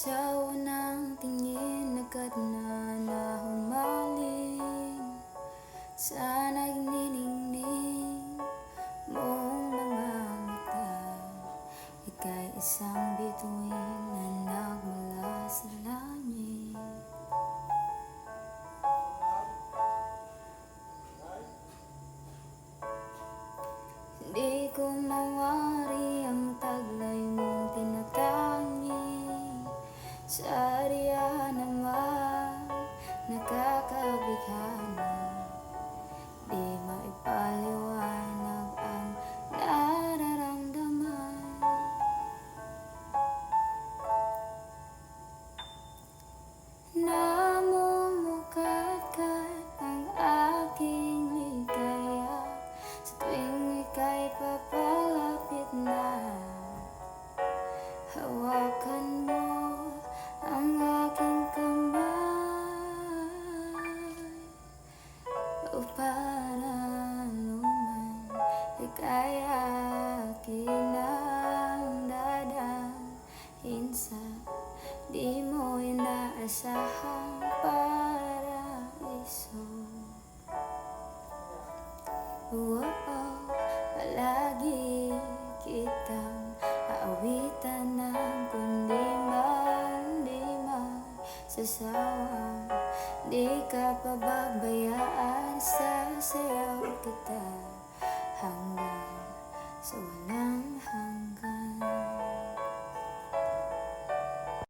Sa unang tingin agad na humaling sa nagniningning mong mga mata. Ika'y isang bituin na nagmula sa langit. Hindi ko mawari ang taglay mong tinatangi. Sa ariya naman nakakabighani, di maipaliwanag ang nararamdaman. Namumukadkad ang aking ligaya sa tuwing ika'y papalapit na. Hawakan mo ang aking kamay, o para luman ika'y akin ang dadahin sa di mo inaasahang paraiso. Palagi kitang aawitan ng kundi man di magsasawa. Di ka pababayaan, sasayaw kita hanggang sa walang hanggan.